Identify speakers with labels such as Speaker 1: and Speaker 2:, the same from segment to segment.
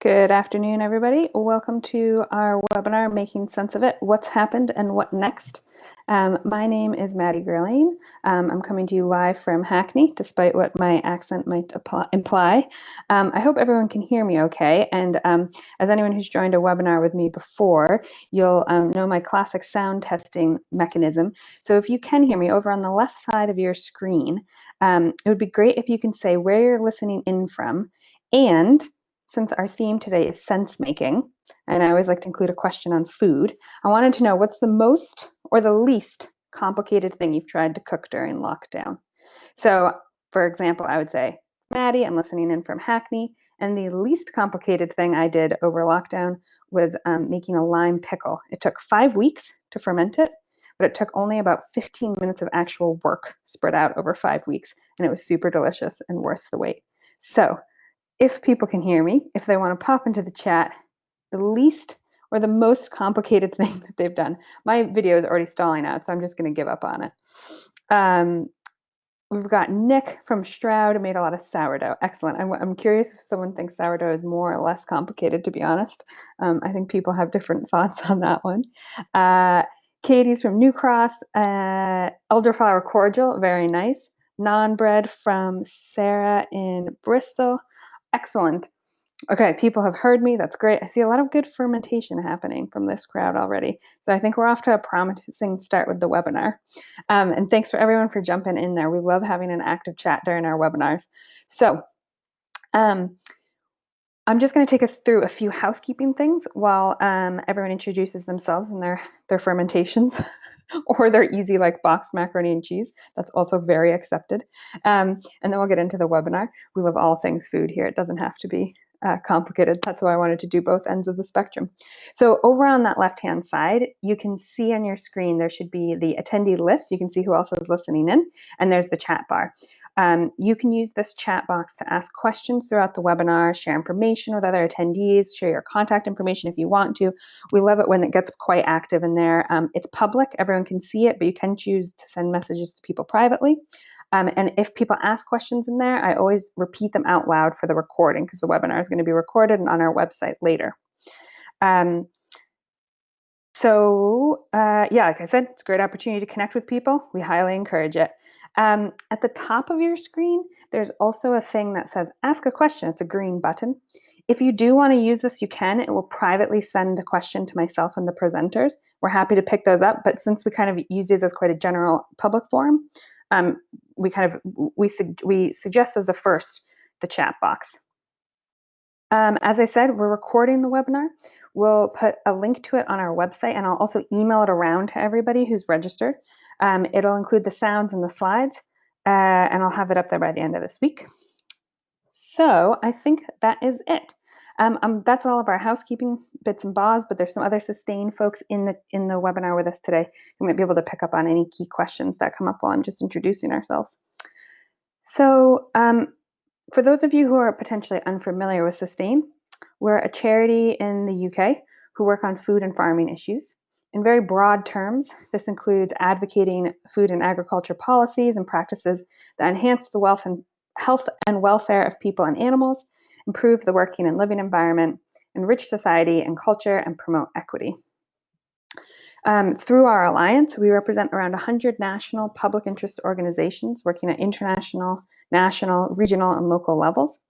Speaker 1: Good afternoon, everybody. Welcome to our webinar, Making Sense of It, What's Happened and What Next. My name is Maddie. I'm coming to you live from Hackney, despite what my accent might imply. I hope everyone can hear me okay. And as anyone who's joined a webinar with me before, you'll know my classic sound testing mechanism. So if you can hear me over on the left side of your screen, it would be great if you can say where you're listening in from. And since our theme today is sense making, and I always like to include a question on food, I wanted to know what's the most or the least complicated thing you've tried to cook during lockdown. So, for example, I would say, Maddie, I'm listening in from Hackney, and the least complicated thing I did over lockdown was making a lime pickle. It took 5 weeks to ferment it, but it took only about 15 minutes of actual work spread out over 5 weeks, and it was super delicious and worth the wait. So, if people can hear me, if they want to pop into the chat, the least or the most complicated thing that they've done. My video is already stalling out, so I'm just going to give up on it. We've got Nick from Stroud, who made a lot of sourdough. Excellent. I'm curious if someone thinks sourdough is more or less complicated, to be honest. I think people have different thoughts on that one. Katie's from New Cross. Elderflower cordial, very nice. Naan bread from Sarah in Bristol. Excellent. Okay, people have heard me. That's great. I see a lot of good fermentation happening from this crowd already. So I think we're off to a promising start with the webinar. And thanks for everyone for jumping in there. We love having an active chat during our webinars. So I'm just going to take us through a few housekeeping things while everyone introduces themselves and their fermentations. Or they're easy like boxed macaroni and cheese. That's also very accepted. And then we'll get into the webinar. We love all things food here. It doesn't have to be complicated. That's why I wanted to do both ends of the spectrum. So over on that left-hand side, you can see on your screen, there should be the attendee list. You can see who else is listening in, and there's the chat bar. You can use this chat box to ask questions throughout the webinar, share information with other attendees, share your contact information if you want to. We love it when it gets quite active in there. It's public, everyone can see it, but you can choose to send messages to people privately. And if people ask questions in there, I always repeat them out loud for the recording because the webinar is going to be recorded and on our website later. Yeah, like I said, it's a great opportunity to connect with people. We highly encourage it. At the top of your screen, there's also a thing that says ask a question. It's a green button. If you do want to use this, you can. It will privately send a question to myself and the presenters. We're happy to pick those up, but since we kind of use these as quite a general public forum, we suggest as a first the chat box. As I said, we're recording the webinar. We'll put a link to it on our website, and I'll also email it around to everybody who's registered. It'll include the sounds and the slides, and I'll have it up there by the end of this week. So I think that is it. That's all of our housekeeping bits and bobs, but there's some other Sustain folks in the webinar with us today who might be able to pick up on any key questions that come up while I'm just introducing ourselves. So for those of you who are potentially unfamiliar with Sustain, we're a charity in the UK who work on food and farming issues. In very broad terms, this includes advocating food and agriculture policies and practices that enhance the health and welfare of people and animals, improve the working and living environment, enrich society and culture, and promote equity. Through our alliance, we represent around 100 national public interest organizations working at international, national, regional, and local levels.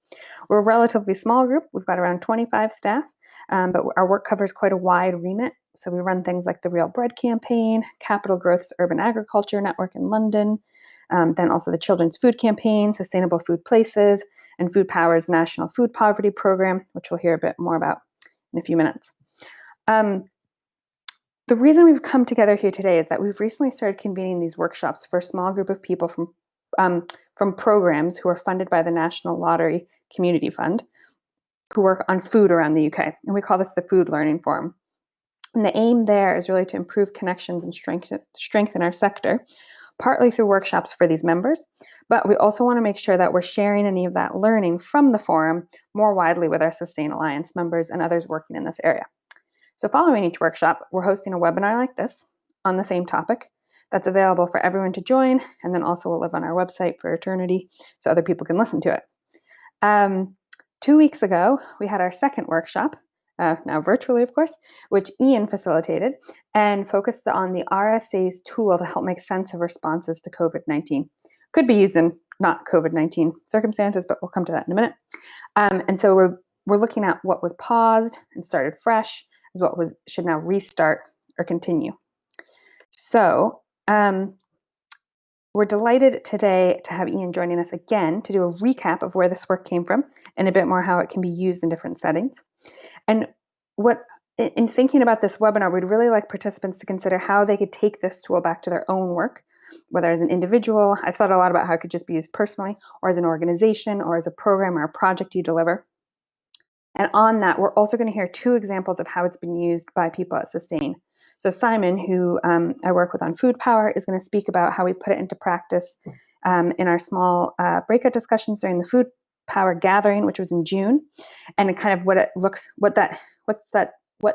Speaker 1: We're a relatively small group. We've got around 25 staff, but our work covers quite a wide remit. So we run things like the Real Bread campaign, Capital Growth's Urban Agriculture Network in London, then also the Children's Food Campaign, Sustainable Food Places, and Food Power's National Food Poverty Program, which we'll hear a bit more about in a few minutes. The reason we've come together here today is that we've recently started convening these workshops for a small group of people from programs who are funded by the National Lottery Community Fund, who work on food around the UK. And we call this the Food Learning Forum. And the aim there is really to improve connections and strengthen our sector, partly through workshops for these members, but we also want to make sure that we're sharing any of that learning from the forum more widely with our Sustain Alliance members and others working in this area. So following each workshop, we're hosting a webinar like this on the same topic that's available for everyone to join, and then also will live on our website for eternity so other people can listen to it. 2 weeks ago, we had our second workshop, now virtually, of course, which Ian facilitated and focused on the RSA's tool to help make sense of responses to COVID-19. Could be used in not COVID-19 circumstances, but we'll come to that in a minute. And so we're looking at what was paused and started fresh as what should now restart or continue. So we're delighted today to have Ian joining us again to do a recap of where this work came from and a bit more how it can be used in different settings. And in thinking about this webinar, we'd really like participants to consider how they could take this tool back to their own work, whether as an individual. I've thought a lot about how it could just be used personally, or as an organization, or as a program or a project you deliver. And on that, we're also going to hear 2 examples of how it's been used by people at Sustain. So Simon, who I work with on Food Power, is going to speak about how we put it into practice in our small breakout discussions during the Food Power gathering, which was in June, and kind of what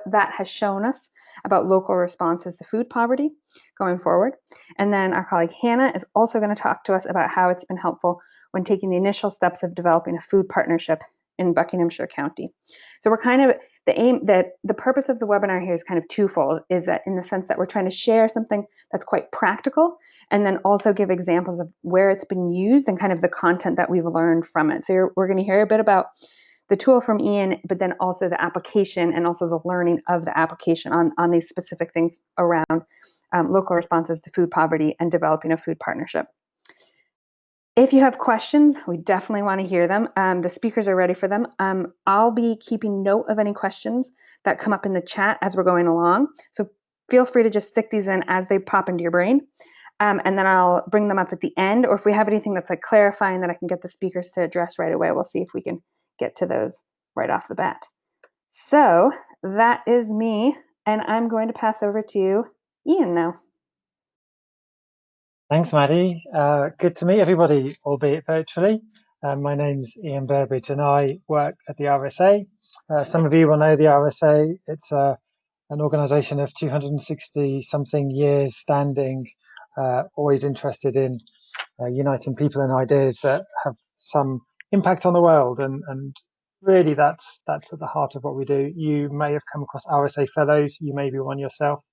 Speaker 1: that has shown us about local responses to food poverty going forward. And then our colleague Hannah is also going to talk to us about how it's been helpful when taking the initial steps of developing a food partnership in Buckinghamshire County. So we're kind of, the purpose of the webinar here is kind of twofold, is that in the sense that we're trying to share something that's quite practical, and then also give examples of where it's been used and kind of the content that we've learned from it. So we're going to hear a bit about the tool from Ian, but then also the application and also the learning of the application on these specific things around local responses to food poverty and developing a food partnership. If you have questions, we definitely want to hear them. The speakers are ready for them. I'll be keeping note of any questions that come up in the chat as we're going along. So feel free to just stick these in as they pop into your brain. And then I'll bring them up at the end, or if we have anything that's like clarifying that I can get the speakers to address right away, we'll see if we can get to those right off the bat. So that is me, and I'm going to pass over to Ian now.
Speaker 2: Thanks, Maddie. Good to meet everybody, albeit virtually. My name's Ian Burbridge and I work at the RSA. Some of you will know the RSA. It's an organisation of 260 something years standing, always interested in uniting people and ideas that have some impact on the world. And really that's at the heart of what we do. You may have come across RSA Fellows, you may be one yourself.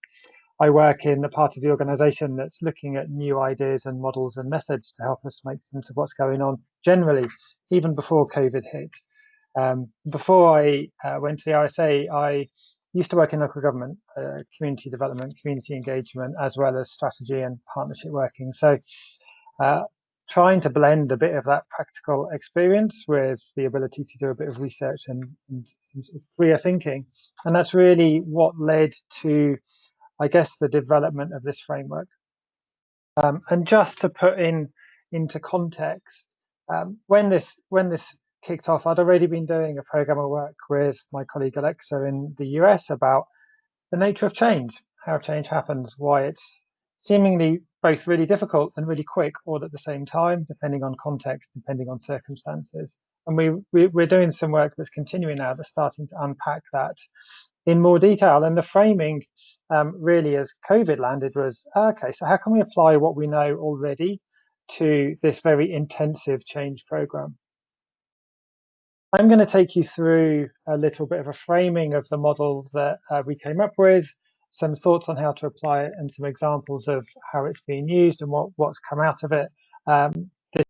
Speaker 2: I work in the part of the organisation that's looking at new ideas and models and methods to help us make sense of what's going on generally, even before COVID hit. Before I went to the RSA, I used to work in local government, community development, community engagement, as well as strategy and partnership working. So trying to blend a bit of that practical experience with the ability to do a bit of research and some sort of freer thinking. And that's really what led to, I guess, the development of this framework. And just to put into context, when this kicked off, I'd already been doing a program of work with my colleague Alexa in the US about the nature of change, how change happens, why it's seemingly both really difficult and really quick all at the same time, depending on context, depending on circumstances. And we're doing some work that's continuing now that's starting to unpack that in more detail. And the framing really as COVID landed was, okay, so how can we apply what we know already to this very intensive change program? I'm going to take you through a little bit of a framing of the model that we came up with, some thoughts on how to apply it, and some examples of how it's being used and what's come out of it.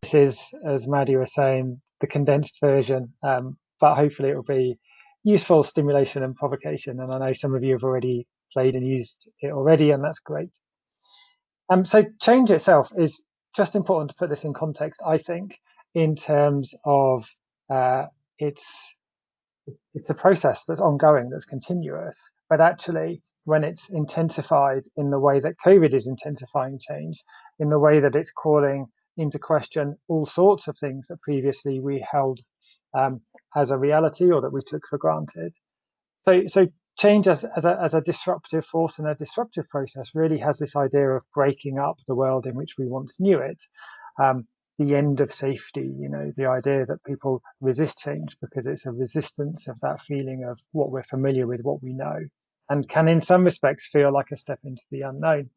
Speaker 2: This is, as Maddie was saying, the condensed version, but hopefully it will be useful stimulation and provocation. And I know some of you have already played and used it already, and that's great. So change itself is just important to put this in context, I think, in terms of it's a process that's ongoing, that's continuous, but actually when it's intensified in the way that COVID is intensifying change, in the way that it's calling into question all sorts of things that previously we held as a reality or that we took for granted. So change as a disruptive force and a disruptive process really has this idea of breaking up the world in which we once knew it. The end of safety, the idea that people resist change because it's a resistance of that feeling of what we're familiar with, what we know, and can in some respects feel like a step into the unknown.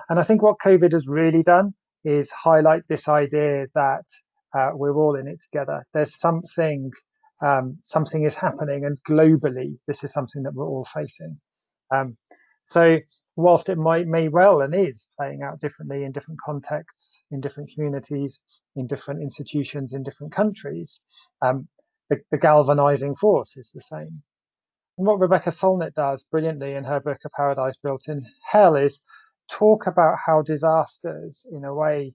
Speaker 2: And I think what COVID has really done is highlight this idea that we're all in it together. There's something something is happening, and globally this is something that we're all facing. So whilst it may well and is playing out differently in different contexts, in different communities, in different institutions, in different countries, the galvanizing force is the same. And what Rebecca Solnit does brilliantly in her book A Paradise Built in Hell is talk about how disasters, in a way,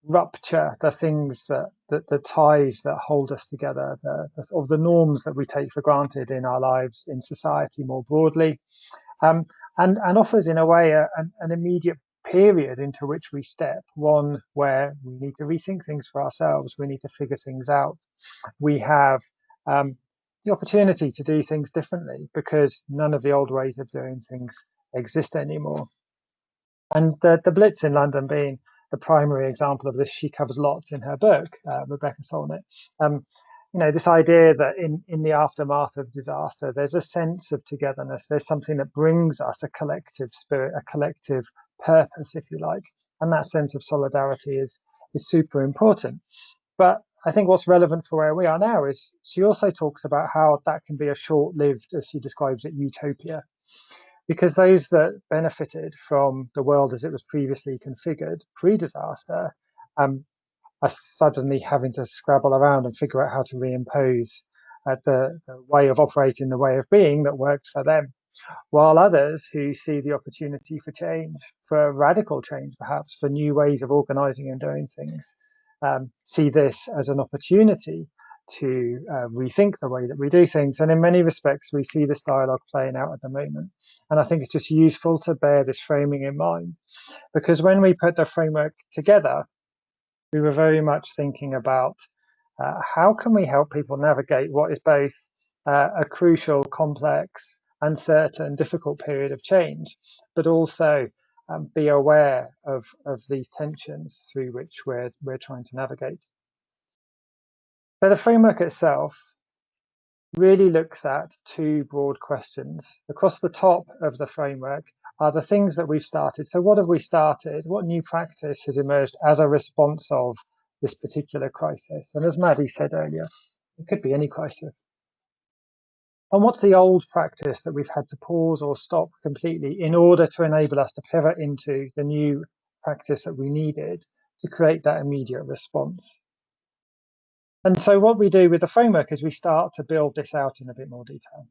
Speaker 2: rupture the things that the ties that hold us together, the sort of the norms that we take for granted in our lives, in society more broadly, and offers in a way an immediate period into which we step, one where we need to rethink things for ourselves, we need to figure things out, we have the opportunity to do things differently because none of the old ways of doing things exist anymore. And the Blitz in London being the primary example of this, she covers lots in her book, Rebecca Solnit. This idea that in the aftermath of disaster, there's a sense of togetherness. There's something that brings us a collective spirit, a collective purpose, if you like. And that sense of solidarity is super important. But I think what's relevant for where we are now is she also talks about how that can be a short-lived, as she describes it, utopia. Because those that benefited from the world as it was previously configured pre-disaster are suddenly having to scrabble around and figure out how to reimpose the way of operating, the way of being that worked for them. While others who see the opportunity for change, for radical change perhaps, for new ways of organising and doing things, see this as an opportunity to rethink the way that we do things. And in many respects, we see this dialogue playing out at the moment. And I think it's just useful to bear this framing in mind, because when we put the framework together, we were very much thinking about how can we help people navigate what is both a crucial, complex, uncertain, difficult period of change, but also be aware of these tensions through which we're trying to navigate. So the framework itself really looks at two broad questions. Across the top of the framework are the things that we've started. So what have we started? What new practice has emerged as a response of this particular crisis? And as Maddie said earlier, it could be any crisis. And what's the old practice that we've had to pause or stop completely in order to enable us to pivot into the new practice that we needed to create that immediate response? And so what we do with the framework is we start to build this out in a bit more detail.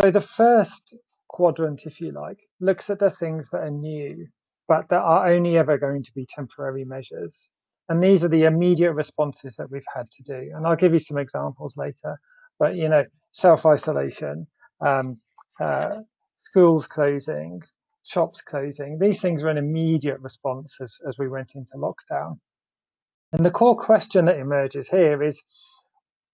Speaker 2: So the first quadrant, if you like, looks at the things that are new, but that are only ever going to be temporary measures. And these are the immediate responses that we've had to do. And I'll give you some examples later. But, self-isolation, schools closing, shops closing, these things are an immediate response as we went into lockdown. And the core question that emerges here is,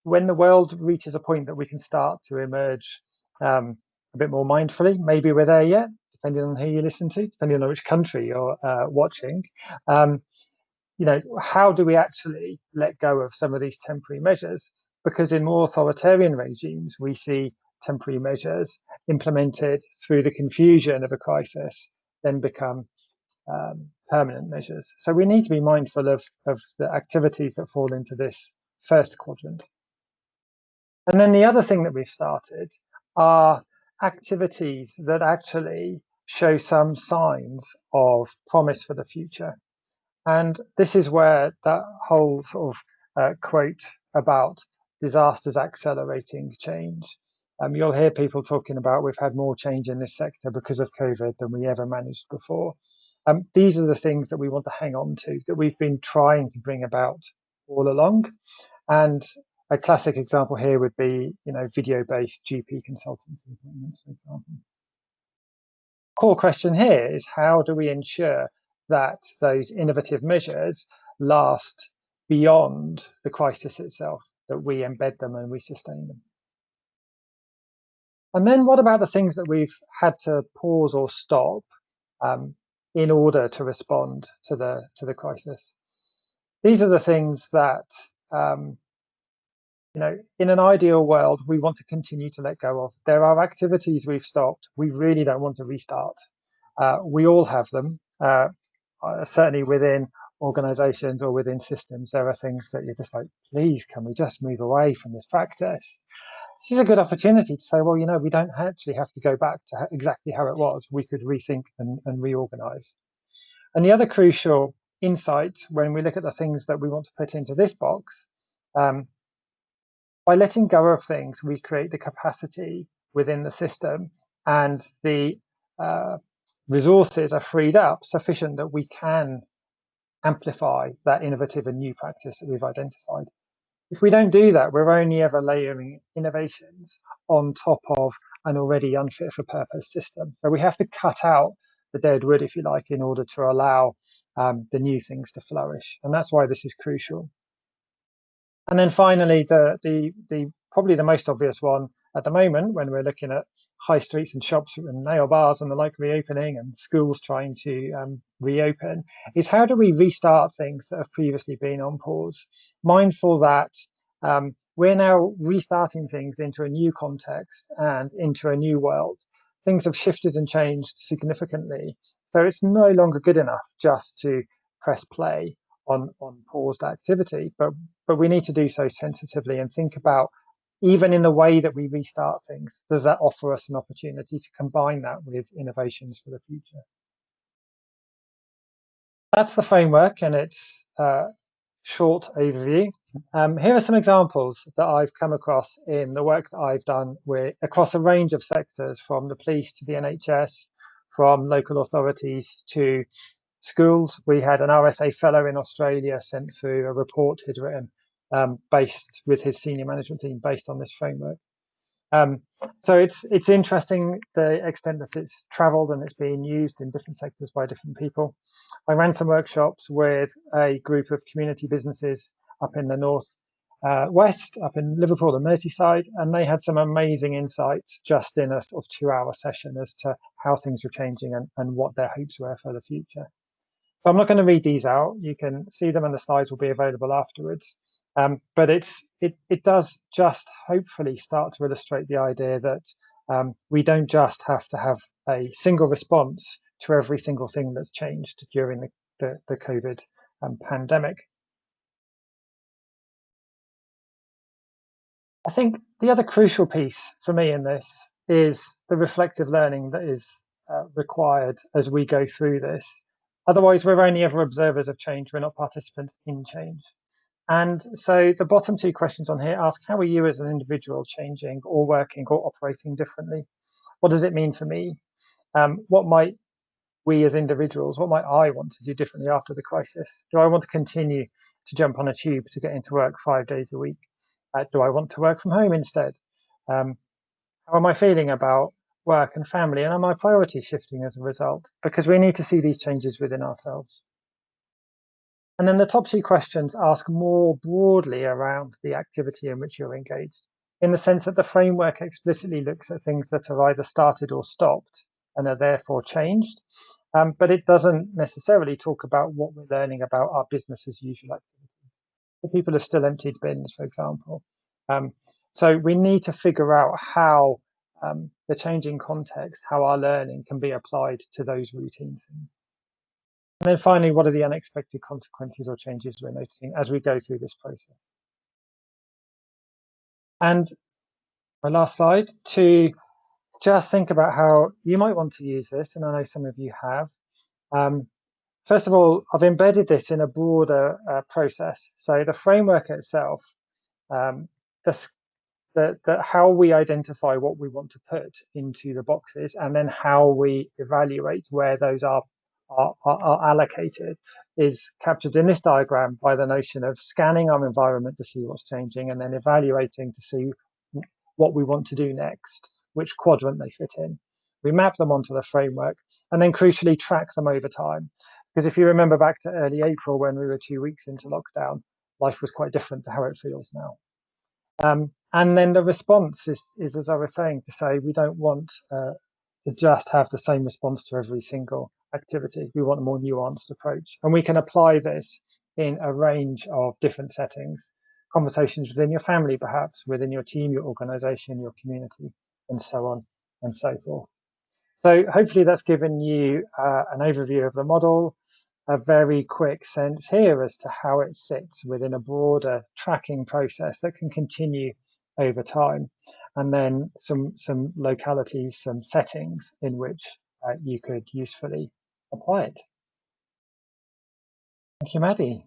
Speaker 2: when the world reaches a point that we can start to emerge a bit more mindfully, maybe we're there yet, depending on who you listen to, depending on which country you're watching, how do we actually let go of some of these temporary measures? Because in more authoritarian regimes, we see temporary measures implemented through the confusion of a crisis then become permanent measures. So we need to be mindful of the activities that fall into this first quadrant. And then the other thing that we've started are activities that actually show some signs of promise for the future. And this is where that whole sort of quote about disasters accelerating change. You'll hear people talking about we've had more change in this sector because of COVID than we ever managed before. These are the things that we want to hang on to, that we've been trying to bring about all along. And a classic example here would be, video-based GP consultancy appointments, for example. Core question here is, how do we ensure that those innovative measures last beyond the crisis itself, that we embed them and we sustain them? And then what about the things that we've had to pause or stop in order to respond to the crisis? These are the things that in an ideal world, we want to continue to let go of. There are activities we've stopped. We really don't want to restart. We all have them, certainly within organizations or within systems, there are things that you're just like, please, can we just move away from this practice? This is a good opportunity to say, well, you know, we don't actually have to go back to exactly how it was. We could rethink and reorganize. And the other crucial insight when we look at the things that we want to put into this box, by letting go of things, we create the capacity within the system, and the resources are freed up sufficient that we can amplify that innovative and new practice that we've identified. If we don't do that, we're only ever layering innovations on top of an already unfit for purpose system. So we have to cut out the dead wood, if you like, in order to allow the new things to flourish. And that's why this is crucial. And then finally, the probably the most obvious one at the moment, when we're looking at high streets and shops and nail bars and the like reopening, and schools trying to reopen, is how do we restart things that have previously been on pause? Mindful that we're now restarting things into a new context and into a new world. Things have shifted and changed significantly. So it's no longer good enough just to press play on paused activity, but we need to do so sensitively and think about, even in the way that we restart things, does that offer us an opportunity to combine that with innovations for the future? That's the framework and its short overview. Here are some examples that I've come across in the work that I've done across a range of sectors, from the police to the NHS, from local authorities to schools. We had an RSA fellow in Australia sent through a report he'd written based with his senior management team based on this framework. So it's interesting the extent that it's travelled and it's being used in different sectors by different people. I ran some workshops with a group of community businesses up in the north west, up in Liverpool and Merseyside, and they had some amazing insights just in a sort of 2-hour session as to how things were changing and what their hopes were for the future. So I'm not going to read these out. You can see them and the slides will be available afterwards. But it does just hopefully start to illustrate the idea that we don't just have to have a single response to every single thing that's changed during the COVID pandemic. I think the other crucial piece for me in this is the reflective learning that is required as we go through this. Otherwise, we're only ever observers of change. We're not participants in change. And so the bottom two questions on here ask, how are you as an individual changing or working or operating differently? What does it mean for me? What might we as individuals, what might I want to do differently after the crisis? Do I want to continue to jump on a tube to get into work 5 days a week? Do I want to work from home instead? How am I feeling about work and family? And are my priorities shifting as a result? Because we need to see these changes within ourselves. And then the top two questions ask more broadly around the activity in which you're engaged, in the sense that the framework explicitly looks at things that are either started or stopped and are therefore changed, but it doesn't necessarily talk about what we're learning about our business as usual activities. The people have still emptied bins, for example. So we need to figure out how the changing context, how our learning can be applied to those routine things. And then finally, what are the unexpected consequences or changes we're noticing as we go through this process? And my last slide, to just think about how you might want to use this, and I know some of you have. First of all, I've embedded this in a broader process. So the framework itself, how we identify what we want to put into the boxes, and then how we evaluate where those are allocated, is captured in this diagram by the notion of scanning our environment to see what's changing, and then evaluating to see what we want to do next, which quadrant they fit in. We map them onto the framework and then crucially track them over time. Because if you remember back to early April when we were 2 weeks into lockdown, life was quite different to how it feels now. And then the response is, as I was saying, to say we don't want to just have the same response to every single activity. We want a more nuanced approach. And we can apply this in a range of different settings. Conversations within your family, perhaps, within your team, your organization, your community, and so on and so forth. So hopefully that's given you an overview of the model. a very quick sense here as to how it sits within a broader tracking process that can continue over time, and then some localities, some settings in which you could usefully apply it. Thank you, Maddie.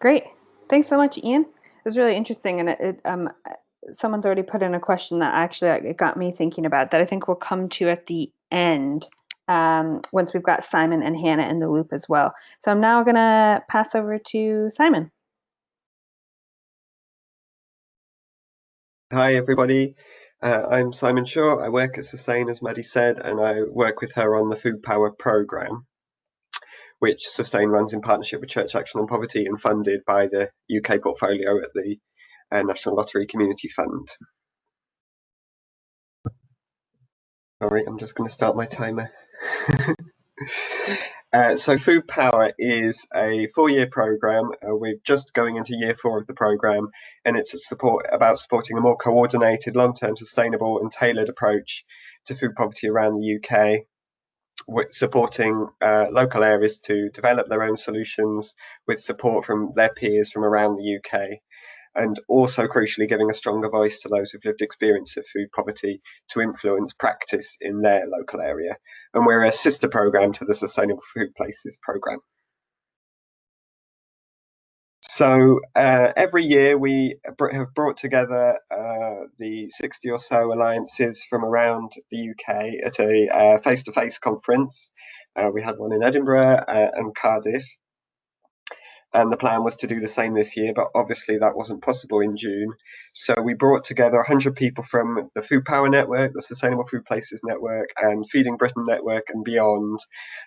Speaker 1: Great. Thanks so much, Ian. It was really interesting, and someone's already put in a question that actually it got me thinking about that I think we'll come to at the end once we've got Simon and Hannah in the loop as well. So I'm now going to pass over to Simon.
Speaker 3: Hi, everybody. I'm Simon Shaw. I work at Sustain, as Maddie said, and I work with her on the Food Power programme, which Sustain runs in partnership with Church Action on Poverty and funded by the UK portfolio at the National Lottery Community Fund. Sorry, I'm just going to start my timer. So Food Power is a 4-year programme. We're just going into year 4 of the programme, and it's about supporting a more coordinated, long-term, sustainable and tailored approach to food poverty around the UK, with supporting local areas to develop their own solutions with support from their peers from around the UK, and also crucially giving a stronger voice to those who've lived experience of food poverty to influence practice in their local area. And we're a sister programme to the Sustainable Food Places programme. So every year we have brought together the 60 or so alliances from around the UK at a face-to-face conference. We had one in Edinburgh and Cardiff. And the plan was to do the same this year, but obviously that wasn't possible in June. So we brought together 100 people from the Food Power Network, the Sustainable Food Places Network, and Feeding Britain Network and beyond.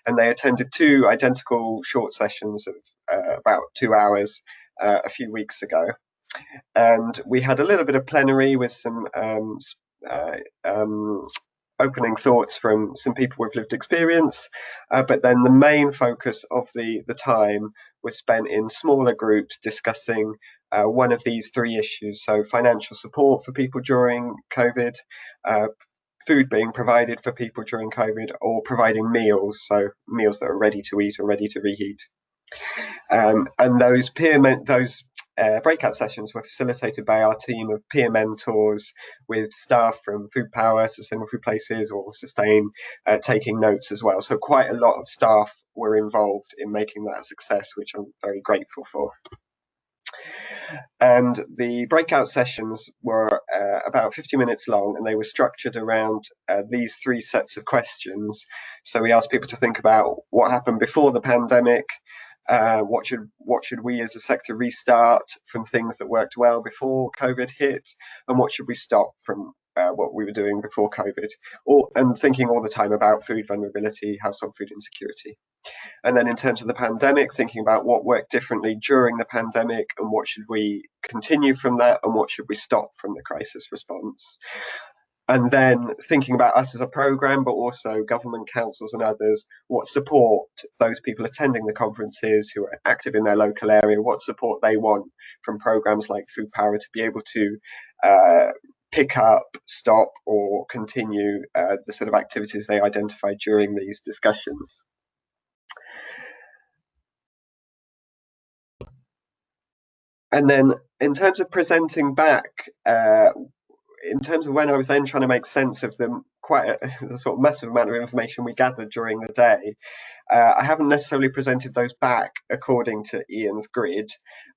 Speaker 3: And they attended 2 identical short sessions of about 2 hours a few weeks ago. And we had a little bit of plenary with some opening thoughts from some people with lived experience, but then the main focus of the time was spent in smaller groups discussing one of these 3 issues. So financial support for people during COVID, food being provided for people during COVID, or providing meals, so meals that are ready to eat or ready to reheat. And those breakout sessions were facilitated by our team of peer mentors with staff from Food Power, Sustainable Food Places or Sustain taking notes as well. So quite a lot of staff were involved in making that a success, which I'm very grateful for. And the breakout sessions were about 50 minutes long, and they were structured around these 3 sets of questions. So we asked people to think about what happened before the pandemic, what should we as a sector restart from things that worked well before COVID hit, and what should we stop from what we were doing before COVID, and thinking all the time about food vulnerability, household food insecurity. And then in terms of the pandemic, thinking about what worked differently during the pandemic and what should we continue from that and what should we stop from the crisis response. And then thinking about us as a programme, but also government, councils and others, what support those people attending the conferences who are active in their local area, what support they want from programmes like Food Power to be able to pick up, stop or continue the sort of activities they identified during these discussions. And then in terms of presenting back, in terms of when I was then trying to make sense of the sort of massive amount of information we gathered during the day, I haven't necessarily presented those back according to Ian's grid,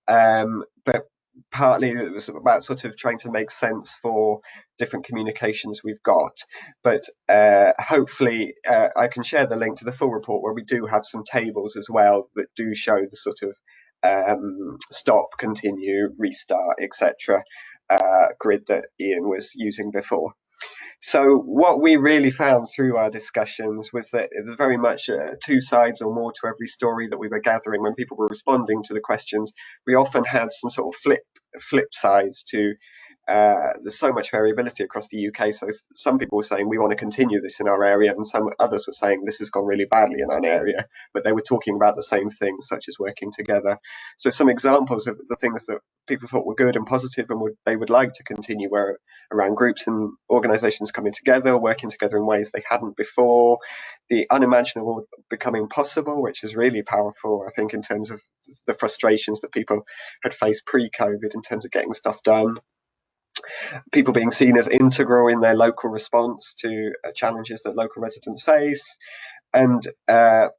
Speaker 3: but partly it was about sort of trying to make sense for different communications we've got. But hopefully I can share the link to the full report where we do have some tables as well that do show the sort of stop, continue, restart, etc. Grid that Ian was using before. So what we really found through our discussions was that it was very much 2 sides or more to every story that we were gathering. When people were responding to the questions, we often had some sort of flip sides to there's so much variability across the UK. So some people were saying we want to continue this in our area, and some others were saying this has gone really badly in our area, but they were talking about the same things, such as working together. So some examples of the things that people thought were good and positive and they would like to continue were around groups and organisations coming together, working together in ways they hadn't before, the unimaginable becoming possible, which is really powerful, I think, in terms of the frustrations that people had faced pre-COVID in terms of getting stuff done. People being seen as integral in their local response to challenges that local residents face, and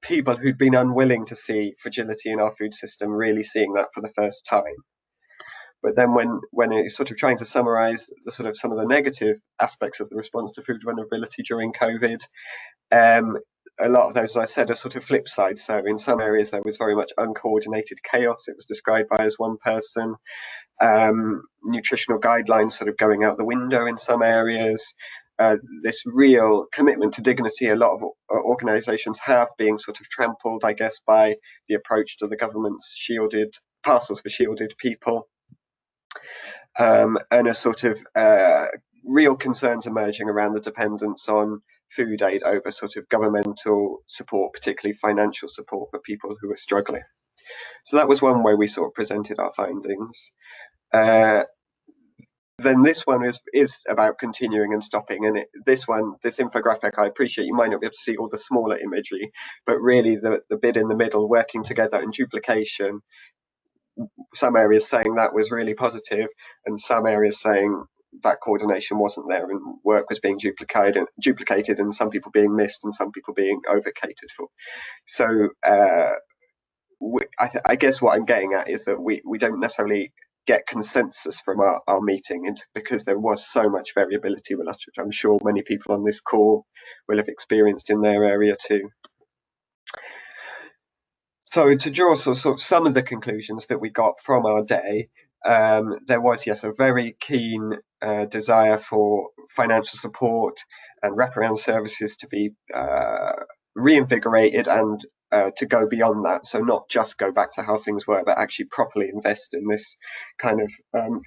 Speaker 3: people who'd been unwilling to see fragility in our food system really seeing that for the first time. But then when it's sort of trying to summarize the sort of some of the negative aspects of the response to food vulnerability during COVID, a lot of those, as I said, are sort of flip sides. So in some areas there was very much uncoordinated chaos. It was described by as one person. Nutritional guidelines sort of going out the window in some areas. This real commitment to dignity a lot of organisations have being sort of trampled, I guess, by the approach to the government's shielded parcels for shielded people. And a sort of real concerns emerging around the dependence on food aid over sort of governmental support, particularly financial support for people who are struggling. So that was one way we sort of presented our findings. Then this one is about continuing and stopping. And this infographic, I appreciate you might not be able to see all the smaller imagery, but really the bit in the middle, working together and duplication, some areas saying that was really positive and some areas saying that coordination wasn't there and work was being duplicated and some people being missed and some people being overcatered for. So I guess what I'm getting at is that we don't necessarily get consensus from our meeting because there was so much variability, which I'm sure many people on this call will have experienced in their area too. So to draw sort of some of the conclusions that we got from our day, there was, yes, a very keen desire for financial support and wraparound services to be reinvigorated and to go beyond that. So not just go back to how things were, but actually properly invest in this kind of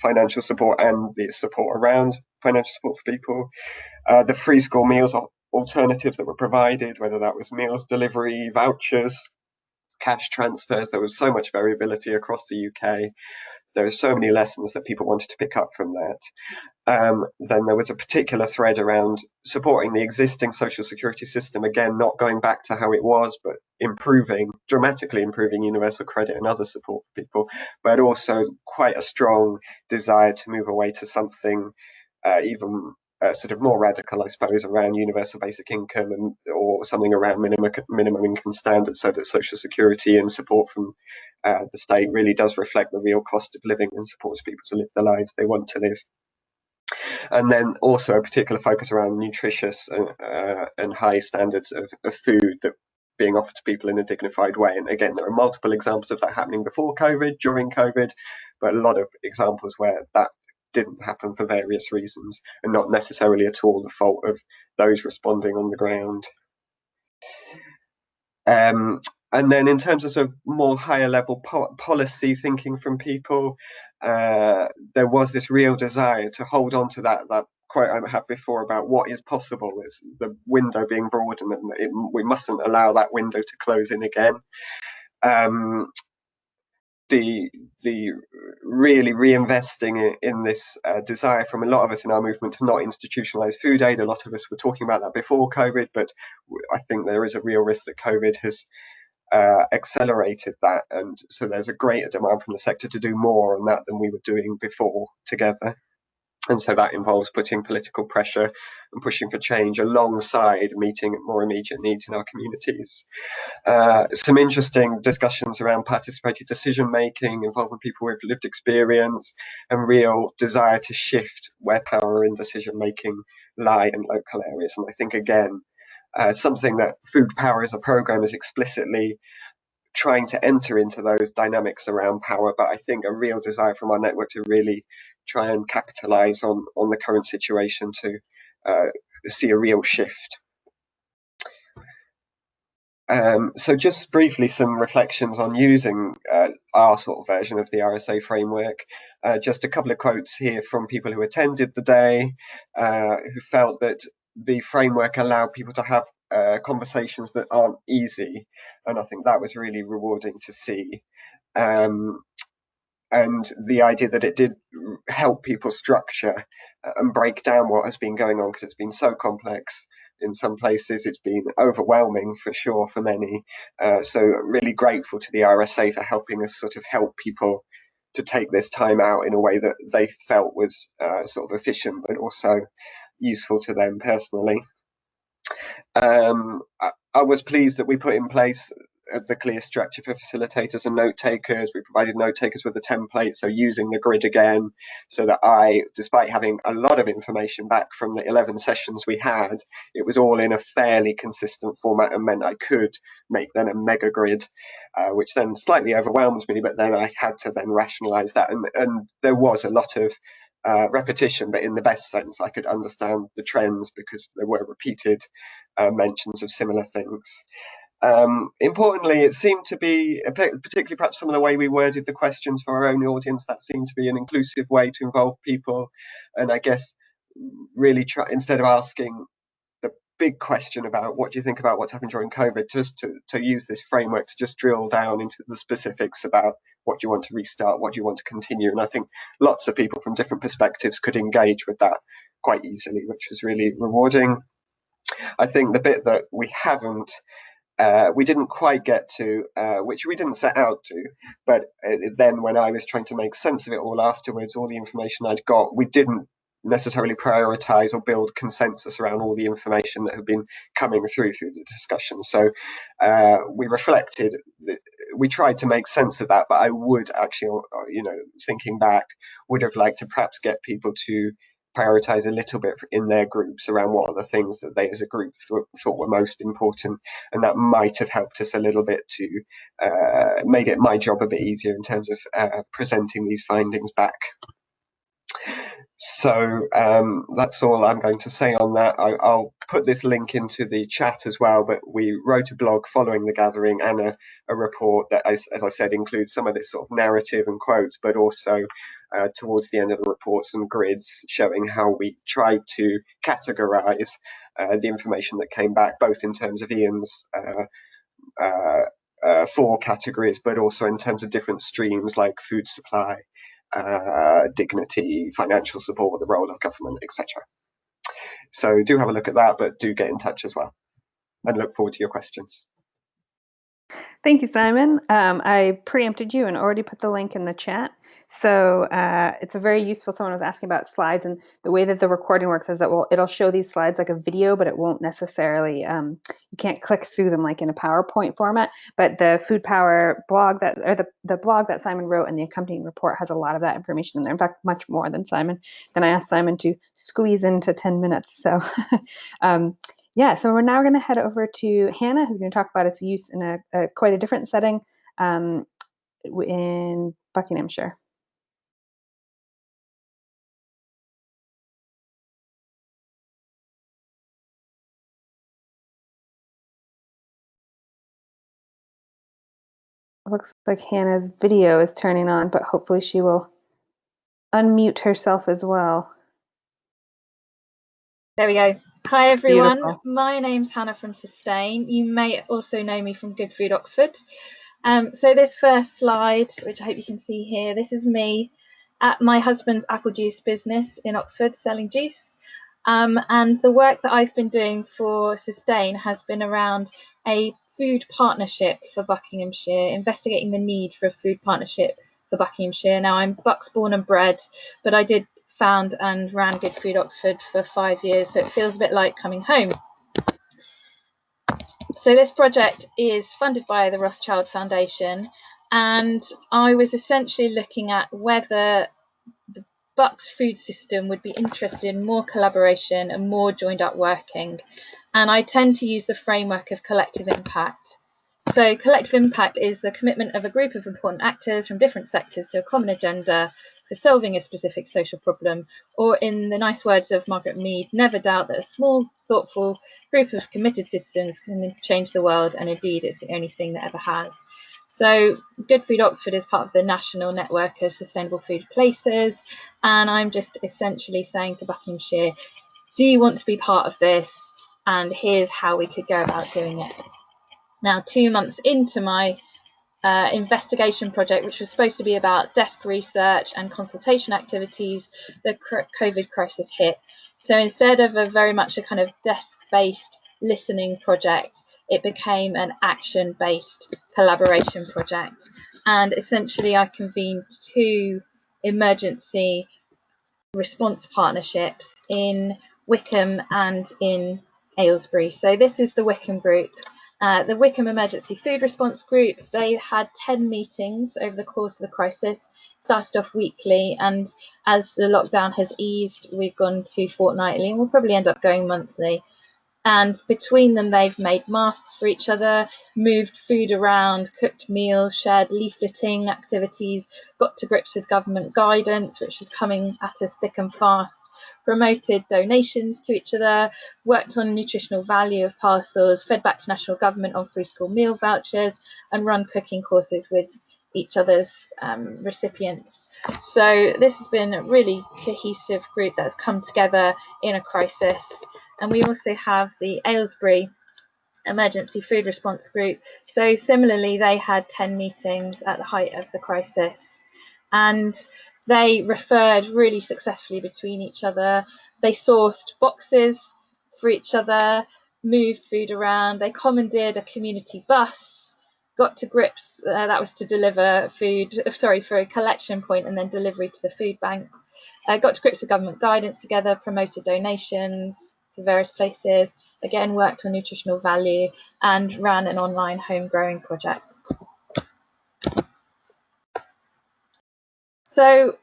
Speaker 3: financial support and the support around financial support for people. The free school meals alternatives that were provided, whether that was meals delivery, vouchers, cash transfers. There was so much variability across the UK. There are so many lessons that people wanted to pick up from that. Then there was a particular thread around supporting the existing social security system, again, not going back to how it was, but dramatically improving universal credit and other support for people, but also quite a strong desire to move away to something even sort of more radical, I suppose, around universal basic income or something around minimum income standards, so that social security and support from the state really does reflect the real cost of living and supports people to live the lives they want to live. And then also a particular focus around nutritious and high standards of food that being offered to people in a dignified way. And again, there are multiple examples of that happening before COVID, during COVID, but a lot of examples where that didn't happen for various reasons and not necessarily at all the fault of those responding on the ground. And then in terms of sort of more higher level policy thinking from people, there was this real desire to hold on to that quote I had before about what is possible, is the window being broadened and we mustn't allow that window to close in again. The really reinvesting in this desire from a lot of us in our movement to not institutionalize food aid. A lot of us were talking about that before COVID, but I think there is a real risk that COVID has accelerated that, and so there's a greater demand from the sector to do more on that than we were doing before together. And so that involves putting political pressure and pushing for change alongside meeting more immediate needs in our communities. Some interesting discussions around participated decision making involving people with lived experience and real desire to shift where power and decision making lie in local areas. And I think, again, something that Food Power as a programme is explicitly trying to enter into those dynamics around power, but I think a real desire from our network to really try and capitalise on the current situation to see a real shift. So just briefly, some reflections on using our sort of version of the RSA framework. Just a couple of quotes here from people who attended the day, who felt that the framework allowed people to have conversations that aren't easy. And I think that was really rewarding to see. And the idea that it did help people structure and break down what has been going on, because it's been so complex in some places. It's been overwhelming for sure for many. So really grateful to the RSA for helping us sort of help people to take this time out in a way that they felt was sort of efficient, but also useful to them personally. I was pleased that we put in place the clear structure for facilitators and note takers. We provided note takers with a template, so using the grid again, so that despite having a lot of information back from the 11 sessions we had, it was all in a fairly consistent format and meant I could make then a mega grid, which then slightly overwhelmed me, but then I had to then rationalize that. And there was a lot of repetition, but in the best sense. I could understand the trends because there were repeated mentions of similar things. Importantly, it seemed to be, particularly perhaps some of the way we worded the questions for our own audience, that seemed to be an inclusive way to involve people. And I guess really try, instead of asking the big question about what do you think about what's happened during COVID, just to use this framework to just drill down into the specifics about what do you want to restart, what do you want to continue. And I think lots of people from different perspectives could engage with that quite easily, which was really rewarding. I think the bit that we didn't quite get to, which we didn't set out to, but then when I was trying to make sense of it all afterwards, all the information I'd got, we didn't necessarily prioritize or build consensus around all the information that had been coming through the discussion. So we reflected, we tried to make sense of that, but I would actually, thinking back, would have liked to perhaps get people to prioritize a little bit in their groups around what are the things that they as a group thought were most important, and that might have helped us a little bit to made it my job a bit easier in terms of presenting these findings back. So that's all I'm going to say on that. I'll put this link into the chat as well, but we wrote a blog following the gathering and a report that, as I said, includes some of this sort of narrative and quotes, but also towards the end of the report, some grids showing how we tried to categorize the information that came back, both in terms of Ian's 4 categories, but also in terms of different streams like food supply, dignity, financial support, the role of government, etc. So do have a look at that, but do get in touch as well, and look forward to your questions.
Speaker 1: Thank you, Simon. I preempted you and already put the link in the chat. So it's a very useful, someone was asking about slides, and the way that the recording works is that it'll show these slides like a video, but it won't necessarily, you can't click through them like in a PowerPoint format. But the Food Power blog the blog that Simon wrote and the accompanying report has a lot of that information in there. In fact, much more than I asked Simon to squeeze into 10 minutes. So yeah, so we're now going to head over to Hannah, who's going to talk about its use in quite a different setting in Buckinghamshire. Looks like Hannah's video is turning on, but hopefully she will unmute herself as well.
Speaker 4: There we go. Hi everyone,
Speaker 1: Beautiful.
Speaker 4: My name's Hannah from Sustain. You may also know me from Good Food Oxford. So this first slide, which I hope you can see here, this is me at my husband's apple juice business in Oxford selling juice. And the work that I've been doing for Sustain has been around a food partnership for Buckinghamshire, investigating the need for a food partnership for Buckinghamshire. Now, I'm Bucks born and bred, but I did found and ran Good Food Oxford for 5 years, so it feels a bit like coming home. So this project is funded by the Rothschild Foundation, and I was essentially looking at whether the Bucks food system would be interested in more collaboration and more joined up working. And I tend to use the framework of collective impact. So collective impact is the commitment of a group of important actors from different sectors to a common agenda for solving a specific social problem, or in the nice words of Margaret Mead, never doubt that a small, thoughtful group of committed citizens can change the world, and indeed it's the only thing that ever has. So Good Food Oxford is part of the National Network of Sustainable Food Places, and I'm just essentially saying to Buckinghamshire, do you want to be part of this? And here's how we could go about doing it. Now, 2 months into my investigation project, which was supposed to be about desk research and consultation activities, the COVID crisis hit. So instead of a very much a kind of desk-based listening project, it became an action-based collaboration project. And essentially I convened 2 emergency response partnerships in Wickham and in Aylesbury. So this is the Wickham group. The Wickham Emergency Food Response Group, they had 10 meetings over the course of the crisis, started off weekly, and as the lockdown has eased, we've gone to fortnightly, and we'll probably end up going monthly. And between them, they've made masks for each other, moved food around, cooked meals, shared leafleting activities, got to grips with government guidance, which was coming at us thick and fast, promoted donations to each other, worked on nutritional value of parcels, fed back to national government on free school meal vouchers, and run cooking courses with each other's recipients. So this has been a really cohesive group that's come together in a crisis. And we also have the Aylesbury Emergency Food Response Group. So similarly, they had 10 meetings at the height of the crisis, and they referred really successfully between each other. They sourced boxes for each other, moved food around, they commandeered a community bus, got to grips, that was to deliver food, for a collection point and then delivery to the food bank. Got to grips with government guidance together, promoted donations to various places, again worked on nutritional value, and ran an online home growing project. So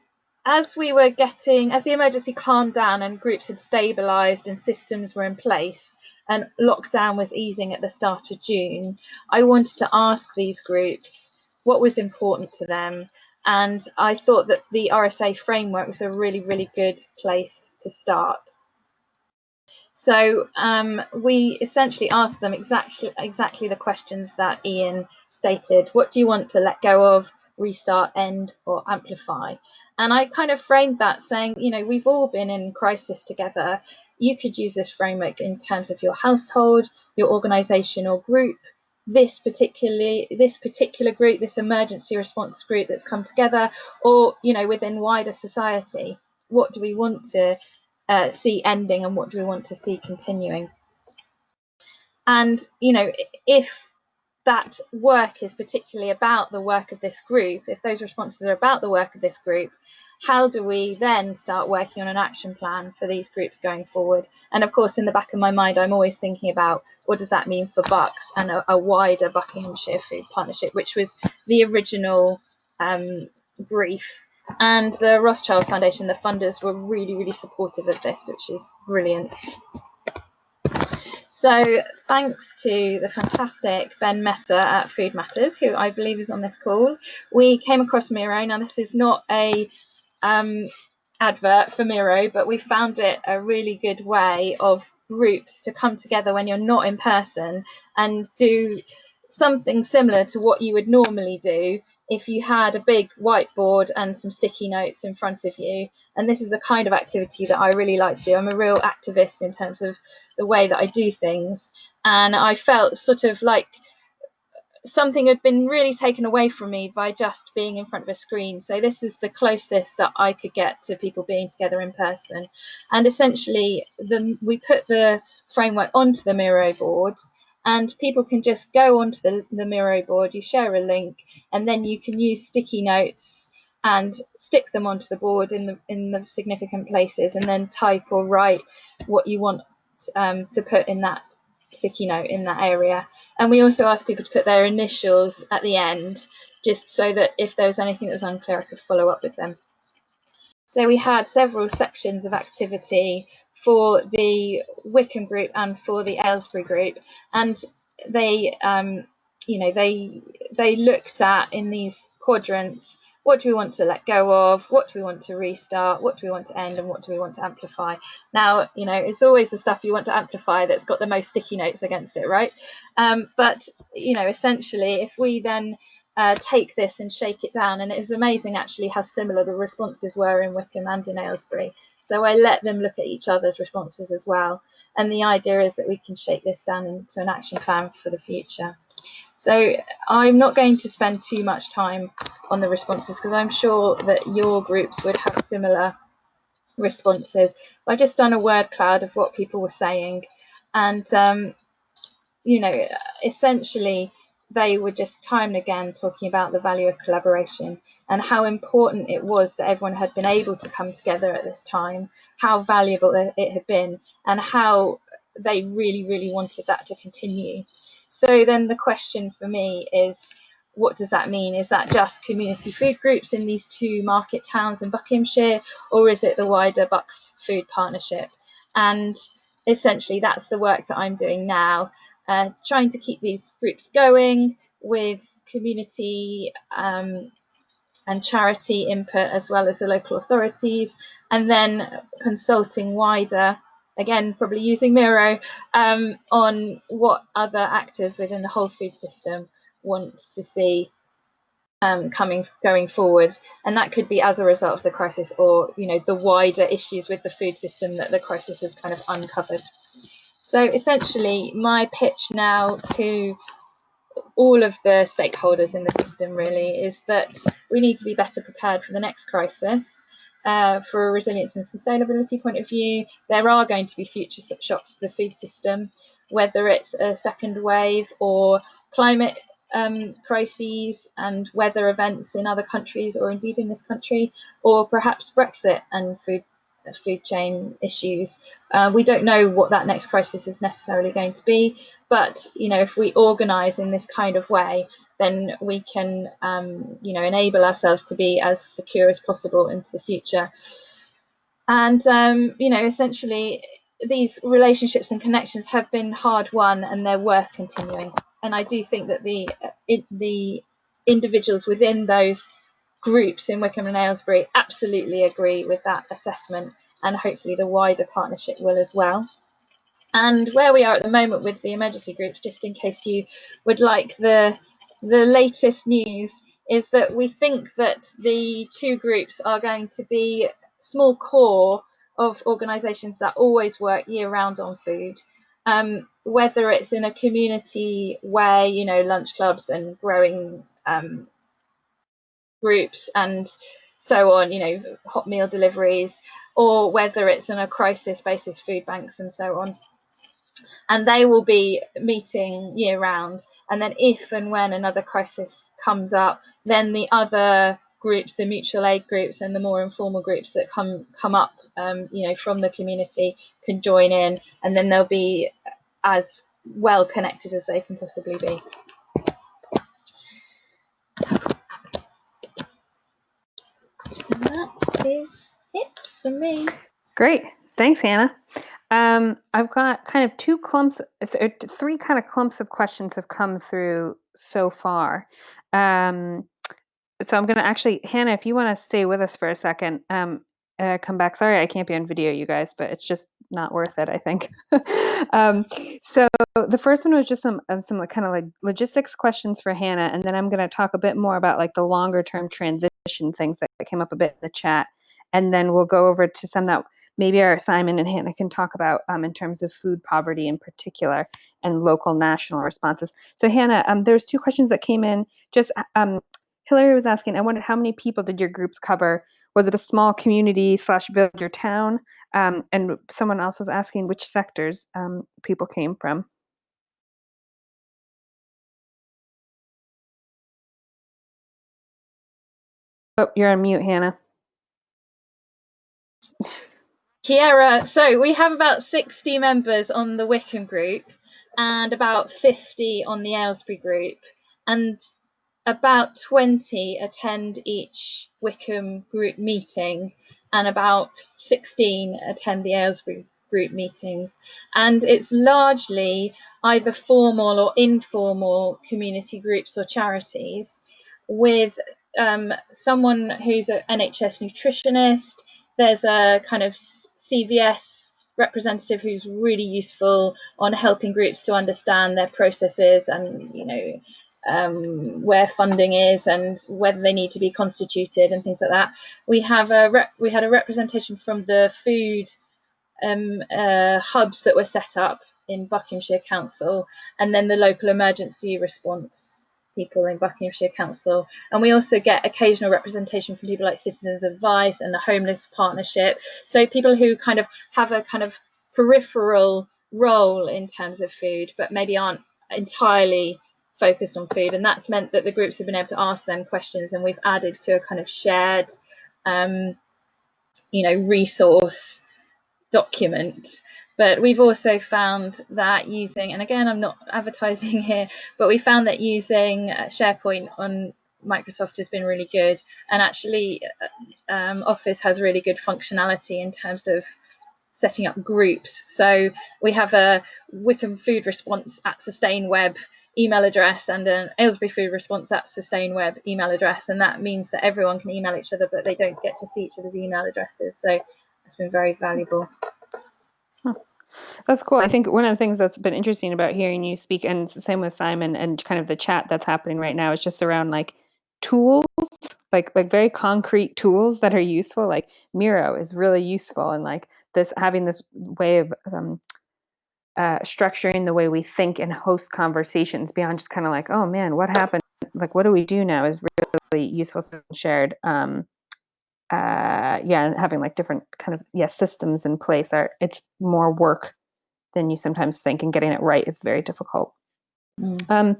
Speaker 4: as the emergency calmed down and groups had stabilised and systems were in place and lockdown was easing at the start of June, I wanted to ask these groups what was important to them. And I thought that the RSA framework was a really, really good place to start. So we essentially asked them exactly the questions that Ian stated. What do you want to let go of, restart, end, or amplify? And I kind of framed that saying, we've all been in crisis together. You could use this framework in terms of your household, your organisation or group, this particular group, this emergency response group that's come together, or within wider society. What do we want to see ending and what do we want to see continuing? And if that work is particularly about the work of this group, if those responses are about the work of this group, how do we then start working on an action plan for these groups going forward? And of course, in the back of my mind, I'm always thinking about what does that mean for Bucks and a wider Buckinghamshire Food Partnership, which was the original brief. And the Rothschild Foundation, the funders, were really, really supportive of this, which is brilliant. So thanks to the fantastic Ben Messer at Food Matters, who I believe is on this call, we came across Miro. Now, this is not a advert for Miro, but we found it a really good way of groups to come together when you're not in person and do something similar to what you would normally do if you had a big whiteboard and some sticky notes in front of you. And this is the kind of activity that I really like to do. I'm a real activist in terms of the way that I do things. And I felt sort of like something had been really taken away from me by just being in front of a screen. So this is the closest that I could get to people being together in person. And essentially, we put the framework onto the Miro boards, and people can just go onto the Miro board, you share a link, and then you can use sticky notes and stick them onto the board in the significant places, and then type or write what you want to put in that sticky note in that area. And we also asked people to put their initials at the end, just so that if there was anything that was unclear, I could follow up with them. So we had several sections of activity for the Wickham group and for the Aylesbury group, and they they looked at, in these quadrants, what do we want to let go of, what do we want to restart, what do we want to end, and what do we want to amplify. Now, you know, it's always the stuff you want to amplify that's got the most sticky notes against it, right? But, you know, essentially, if we then take this and shake it down, and it was amazing actually how similar the responses were in Wickham and in Aylesbury. So I let them look at each other's responses as well. And the idea is that we can shake this down into an action plan for the future. So I'm not going to spend too much time on the responses because I'm sure that your groups would have similar responses. I've just done a word cloud of what people were saying, and you know, essentially they were just time and again talking about the value of collaboration and how important it was that everyone had been able to come together at this time, how valuable it had been, and how they really, really wanted that to continue. So then the question for me is, what does that mean? Is that just community food groups in these 2 market towns in Buckinghamshire, or is it the wider Bucks Food Partnership? And essentially that's the work that I'm doing now, trying to keep these groups going with community and charity input, as well as the local authorities, and then consulting wider, again probably using Miro, on what other actors within the whole food system want to see going forward. And that could be as a result of the crisis, or, you know, the wider issues with the food system that the crisis has kind of uncovered. So essentially my pitch now to all of the stakeholders in the system really is that we need to be better prepared for the next crisis. For a resilience and sustainability point of view, there are going to be future shocks to the food system, whether it's a second wave or climate crises and weather events in other countries, or indeed in this country, or perhaps Brexit and food chain issues. We don't know what that next crisis is necessarily going to be, but, you know, if we organise in this kind of way, then we can, you know, enable ourselves to be as secure as possible into the future. And, you know, essentially these relationships and connections have been hard won, and they're worth continuing. And I do think that the individuals within those groups in Wickham and Aylesbury absolutely agree with that assessment, and hopefully the wider partnership will as well. And where we are at the moment with the emergency groups, just in case you would like the latest news, is that we think that the 2 groups are going to be small core of organisations that always work year round on food, whether it's in a community way, you know, lunch clubs and growing groups and so on, you know, hot meal deliveries, or whether it's in a crisis basis, food banks and so on. And they will be meeting year round. And then if and when another crisis comes up, then the other groups, the mutual aid groups and the more informal groups that come up, you know, from the community can join in, and then they'll be as well connected as they can possibly be. And that is it for me.
Speaker 1: Great. Thanks, Hannah. I've got kind of 3 kind of clumps of questions have come through so far. So I'm going to actually, Hannah, if you want to stay with us for a second, come back. Sorry, I can't be on video, you guys, but it's just not worth it, I think. So the first one was just some kind of like logistics questions for Hannah, and then I'm going to talk a bit more about like the longer term transition things that came up a bit in the chat, and then we'll go over to some that maybe our Simon and Hannah can talk about in terms of food poverty in particular and local national responses. So Hannah, there's 2 questions that came in. Just Hillary was asking, I wondered how many people did your groups cover? Was it a small community / village or town? And someone else was asking which sectors people came from. Oh, you're on mute, Hannah.
Speaker 4: Kiera, so we have about 60 members on the Wickham group and about 50 on the Aylesbury group, and about 20 attend each Wickham group meeting, and about 16 attend the Aylesbury group meetings. And it's largely either formal or informal community groups or charities, with someone who's an NHS nutritionist. There's a kind of CVS representative who's really useful on helping groups to understand their processes and, you know, where funding is and whether they need to be constituted and things like that. We had a representation from the food hubs that were set up in Buckinghamshire Council, and then the local emergency response people in Buckinghamshire Council. And we also get occasional representation from people like Citizens Advice and the Homeless Partnership. So people who kind of have a kind of peripheral role in terms of food, but maybe aren't entirely focused on food. And that's meant that the groups have been able to ask them questions, and we've added to a kind of shared, you know, resource document. But we've also found that using, and again, I'm not advertising here, but we found that using SharePoint on Microsoft has been really good. And actually, Office has really good functionality in terms of setting up groups. So we have a Wickham Food Response at Sustain Web email address and an Aylesbury Food Response at Sustain Web email address. And that means that everyone can email each other, but they don't get to see each other's email addresses. So it's been very valuable.
Speaker 1: That's cool. I think one of the things that's been interesting about hearing you speak, and it's the same with Simon and kind of the chat that's happening right now, is just around like tools, like very concrete tools that are useful. Like Miro is really useful, and like this having this way of structuring the way we think and host conversations beyond just kind of like, oh man, what happened? Like, what do we do now? Is really useful and shared. And having like different kind of systems in place it's more work than you sometimes think, and getting it right is very difficult. There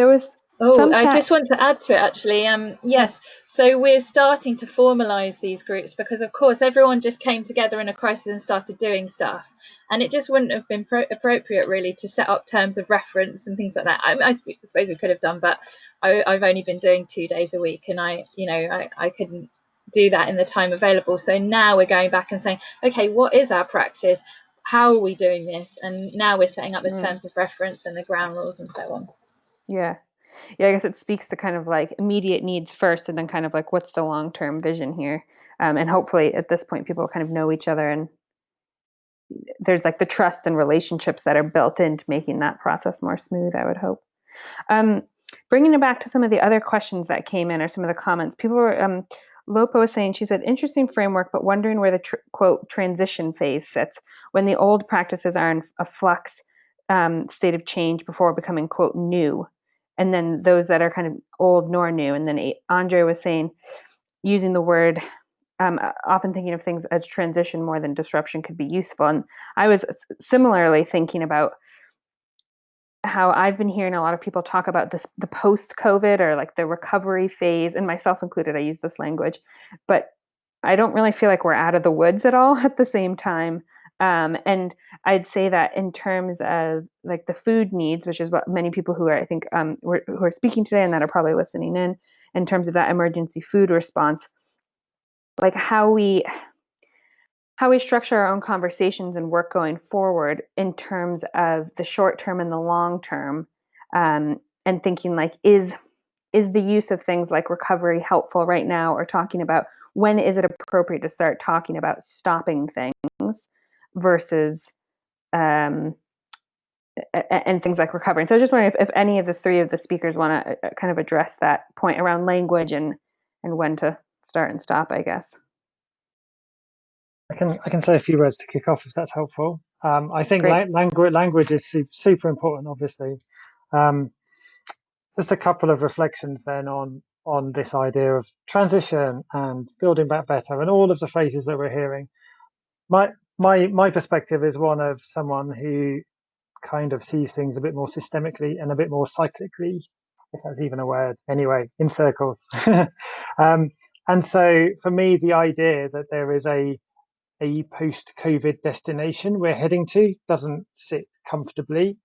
Speaker 1: was
Speaker 4: I just want to add to it actually. Yes, so we're starting to formalize these groups because of course everyone just came together in a crisis and started doing stuff, and it just wouldn't have been appropriate really to set up terms of reference and things like that. I suppose we could have done, but I've only been doing 2 days a week, and I couldn't do that in the time available. So now we're going back and saying, okay, what is our practice? How are we doing this? And now we're setting up the terms of reference and the ground rules and so on.
Speaker 1: Yeah, I guess it speaks to kind of like immediate needs first, and then kind of like what's the long-term vision here. And hopefully at this point people kind of know each other, and there's like the trust and relationships that are built into making that process more smooth, I would hope. Bringing it back to some of the other questions that came in, or some of the comments, people were, Lopa was saying, she said, interesting framework, but wondering where the quote transition phase sits when the old practices are in a flux state of change before becoming quote new, and then those that are kind of old nor new. And then Andre was saying, using the word, often thinking of things as transition more than disruption could be useful. And I was similarly thinking about how I've been hearing a lot of people talk about this, the post-COVID, or like the recovery phase, and myself included, I use this language, but I don't really feel like we're out of the woods at all at the same time. And I'd say that in terms of like the food needs, which is what many people who are, I think, who are speaking today and that are probably listening in terms of that emergency food response, like how we structure our own conversations and work going forward in terms of the short term and the long term, and thinking like, is the use of things like recovery helpful right now, or talking about when is it appropriate to start talking about stopping things versus and things like recovery. So I was just wondering if any of the three of the speakers want to kind of address that point around language and when to start and stop, I guess.
Speaker 2: I can say a few words to kick off if that's helpful. I think language is super important, obviously. Just a couple of reflections then on this idea of transition and building back better and all of the phrases that we're hearing. My perspective is one of someone who kind of sees things a bit more systemically and a bit more cyclically, if that's even a word, anyway, in circles. And so for me, the idea that there is a post-COVID destination we're heading to doesn't sit comfortably.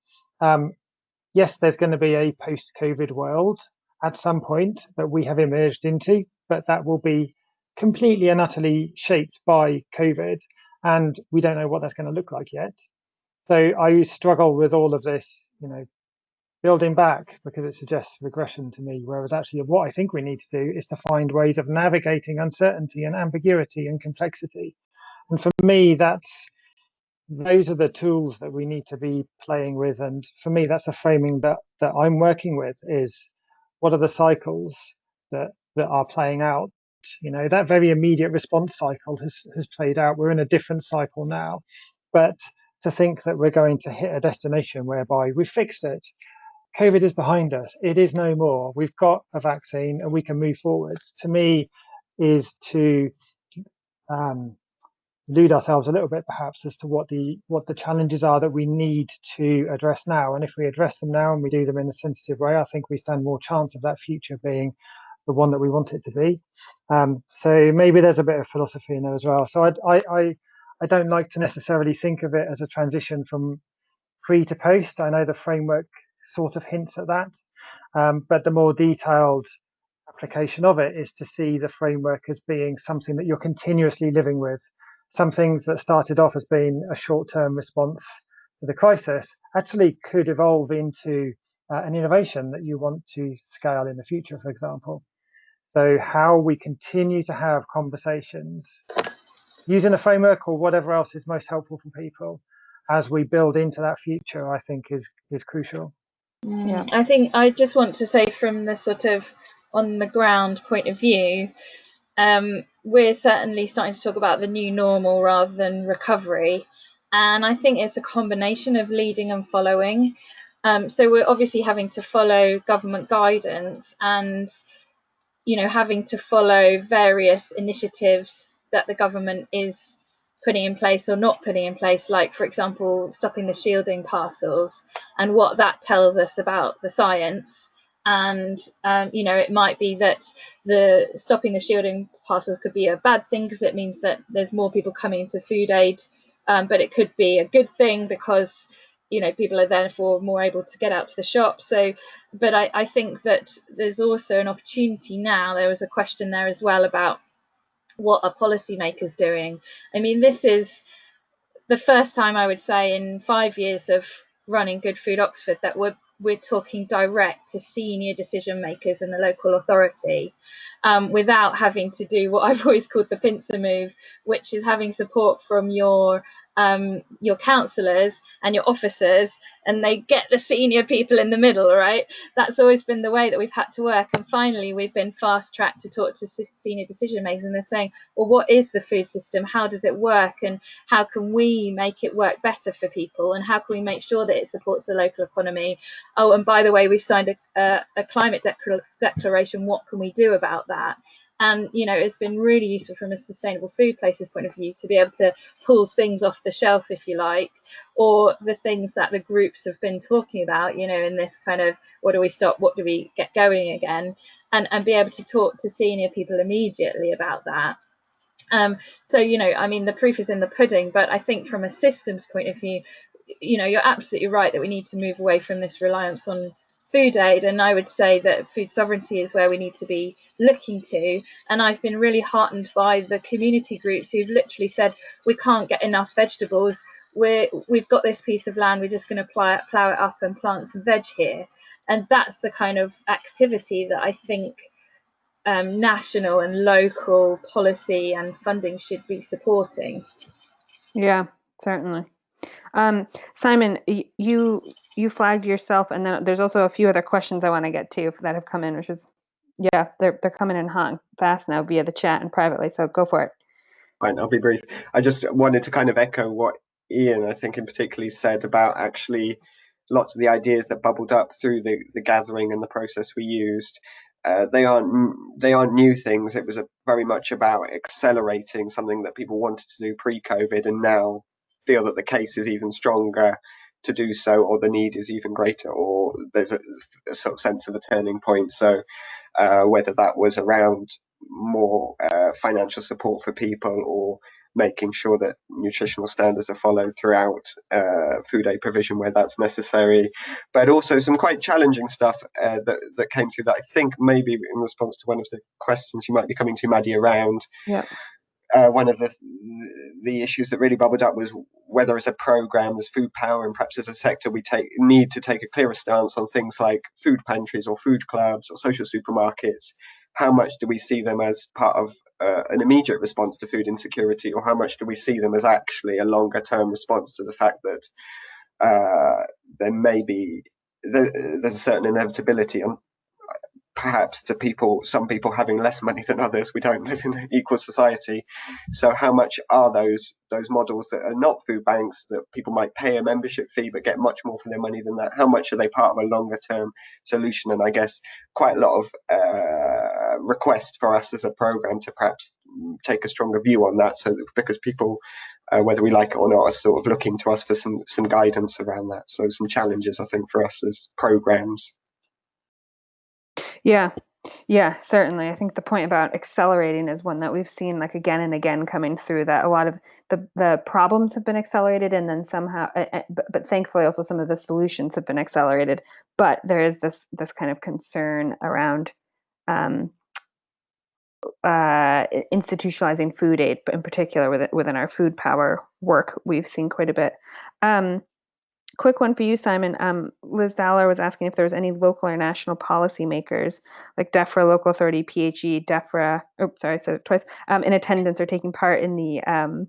Speaker 2: Yes, there's going to be a post-COVID world at some point that we have emerged into, but that will be completely and utterly shaped by COVID, and we don't know what that's going to look like yet. So I struggle with all of this, building back because it suggests regression to me, whereas actually what I think we need to do is to find ways of navigating uncertainty and ambiguity and complexity. And for me, those are the tools that we need to be playing with. And for me, that's the framing that I'm working with, is what are the cycles that are playing out. That very immediate response cycle has played out. We're in a different cycle now. But to think that we're going to hit a destination whereby we fixed it, COVID is behind us, it is no more, we've got a vaccine and we can move forwards, to me is to delude ourselves a little bit perhaps as to what the challenges are that we need to address now. And if we address them now and we do them in a sensitive way, I think we stand more chance of that future being the one that we want it to be. So maybe there's a bit of philosophy in there as well. So I don't like to necessarily think of it as a transition from pre to post. I know the framework sort of hints at that, but the more detailed application of it is to see the framework as being something that you're continuously living with. Some things that started off as being a short-term response to the crisis actually could evolve into an innovation that you want to scale in the future, for example. So how we continue to have conversations using a framework or whatever else is most helpful for people as we build into that future, I think is crucial.
Speaker 4: Yeah, I think I just want to say, from the sort of on the ground point of view, we're certainly starting to talk about the new normal rather than recovery. And I think it's a combination of leading and following. So we're obviously having to follow government guidance and, having to follow various initiatives that the government is putting in place or not putting in place, like, for example, stopping the shielding parcels and what that tells us about the science. And, it might be that the stopping the shielding parcels could be a bad thing because it means that there's more people coming into food aid, but it could be a good thing because, people are therefore more able to get out to the shop. So, but I think that there's also an opportunity now. There was a question there as well about what are policymakers doing. I mean, this is the first time, I would say, in 5 years of running Good Food Oxford that we're talking direct to senior decision makers in the local authority, without having to do what I've always called the pincer move, which is having support from your councillors and your officers, and they get the senior people in the middle, right? That's always been the way that we've had to work. And finally, we've been fast tracked to talk to senior decision makers, and they're saying, well, what is the food system? How does it work? And how can we make it work better for people? And how can we make sure that it supports the local economy? Oh, and by the way, we've signed a climate declaration. What can we do about that? And, it's been really useful from a sustainable food places point of view to be able to pull things off the shelf, if you like, or the things that the groups have been talking about, in this kind of, what do we stop? What do we get going again? And be able to talk to senior people immediately about that. So, the proof is in the pudding, but I think from a systems point of view, you're absolutely right that we need to move away from this reliance on food aid. And I would say that food sovereignty is where we need to be looking to. And I've been really heartened by the community groups who've literally said, we can't get enough vegetables. We've got this piece of land, we're just going to plough it up and plant some veg here. And that's the kind of activity that I think national and local policy and funding should be supporting.
Speaker 1: Yeah, certainly. Simon, you flagged yourself, and then there's also a few other questions I want to get to that have come in, which is, yeah, they're coming in hot and fast now via the chat and privately. So go for it.
Speaker 3: Fine, I'll be brief. I just wanted to kind of echo what Ian, I think, in particular said about actually lots of the ideas that bubbled up through the gathering and the process we used. They aren't new things. It was very much about accelerating something that people wanted to do pre-COVID and now feel that the case is even stronger to do so, or the need is even greater, or there's a sort of sense of a turning point. So whether that was around more financial support for people, or making sure that nutritional standards are followed throughout food aid provision where that's necessary, but also some quite challenging stuff that came through that I think maybe in response to one of the questions you might be coming to, Maddie, around.
Speaker 1: Yeah.
Speaker 3: One of the issues that really bubbled up was whether as a programme, as food power, and perhaps as a sector, we need to take a clearer stance on things like food pantries or food clubs or social supermarkets. How much do we see them as part of an immediate response to food insecurity, or how much do we see them as actually a longer term response to the fact that there's a certain inevitability on perhaps to some people having less money than others. We don't live in an equal society. So how much are those models that are not food banks, that people might pay a membership fee but get much more for their money than that? How much are they part of a longer term solution? And I guess quite a lot of request for us as a programme to perhaps take a stronger view on that, so that, because people, whether we like it or not, are sort of looking to us for some guidance around that. So some challenges, I think, for us as programmes.
Speaker 1: Yeah, certainly. I think the point about accelerating is one that we've seen like again and again coming through, that a lot of the problems have been accelerated, and then somehow, but thankfully also some of the solutions have been accelerated. But there is this kind of concern around institutionalizing food aid, but in particular within our food power work, we've seen quite a bit. Quick one for you, Simon. Liz Dowler was asking if there was any local or national policymakers like DEFRA, local authority, PHE, DEFRA. Oh, sorry, I said it twice. In attendance or taking part in the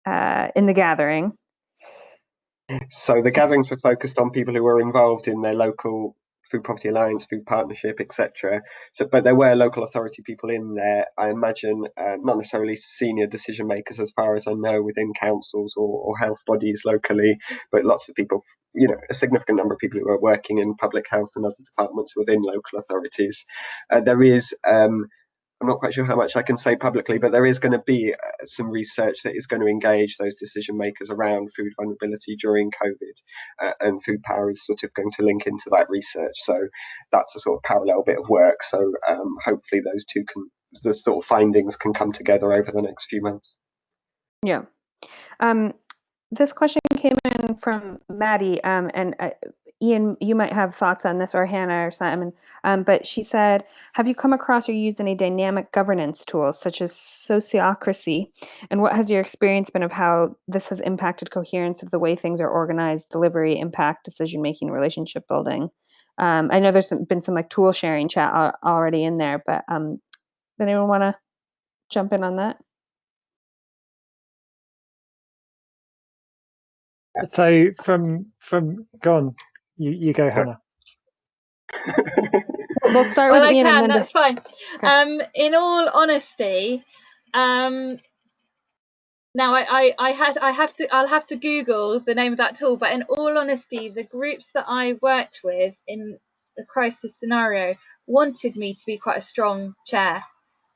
Speaker 1: gathering.
Speaker 3: So the gatherings were focused on people who were involved in their local food property alliance, food partnership, etc. So, but there were local authority people in there. I imagine not necessarily senior decision makers, as far as I know, within councils or health bodies locally, but lots of people. A significant number of people who are working in public health and other departments within local authorities. There is. I'm not quite sure how much I can say publicly, but there is going to be some research that is going to engage those decision makers around food vulnerability during COVID, and food power is sort of going to link into that research. So that's a sort of parallel bit of work. So hopefully the sort of findings can come together over the next few months.
Speaker 1: Yeah. This question came in from Maddie, and Ian, you might have thoughts on this, or Hannah or Simon, but she said, have you come across or used any dynamic governance tools such as sociocracy? And what has your experience been of how this has impacted coherence of the way things are organized, delivery, impact, decision-making, relationship building? I know there's been some like tool sharing chat already in there, but does anyone want to jump in on that?
Speaker 2: So from go on, you go, Hannah.
Speaker 1: We'll start
Speaker 4: Well,
Speaker 1: with
Speaker 4: I
Speaker 1: Ian.
Speaker 4: can.
Speaker 1: And then
Speaker 4: That's fine.
Speaker 1: Okay.
Speaker 4: In all honesty, now I'll have to Google the name of that tool. But in all honesty, the groups that I worked with in the crisis scenario wanted me to be quite a strong chair,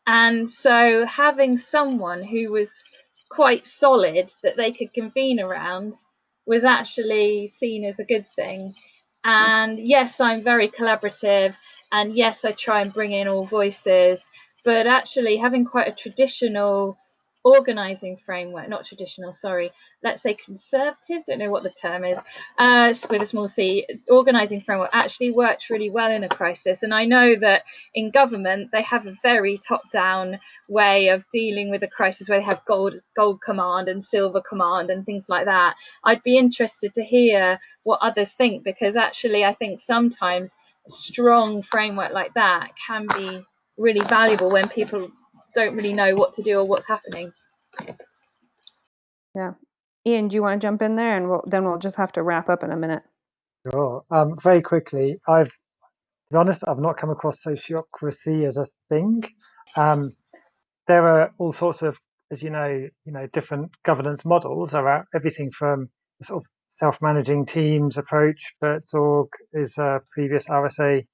Speaker 4: and so having someone who was quite solid that they could convene around was actually seen as a good thing. And yes, I'm very collaborative, and yes, I try and bring in all voices, but actually having quite a traditional organizing framework, not traditional, sorry, let's say conservative, don't know what the term is, with a small c, organizing framework actually works really well in a crisis. And I know that in government they have a very top-down way of dealing with a crisis, where they have gold command and silver command and things like that. I'd be interested to hear what others think, because actually I think sometimes a strong framework like that can be really valuable when people don't really know what to do or what's happening.
Speaker 1: Yeah. Ian, do you want to jump in there, and we'll just have to wrap up in a minute?
Speaker 2: Sure. Very quickly, to be honest, I've not come across sociocracy as a thing. There are all sorts of, as you know, different governance models around everything from the sort of self-managing teams approach. Bertsorg is a previous RSA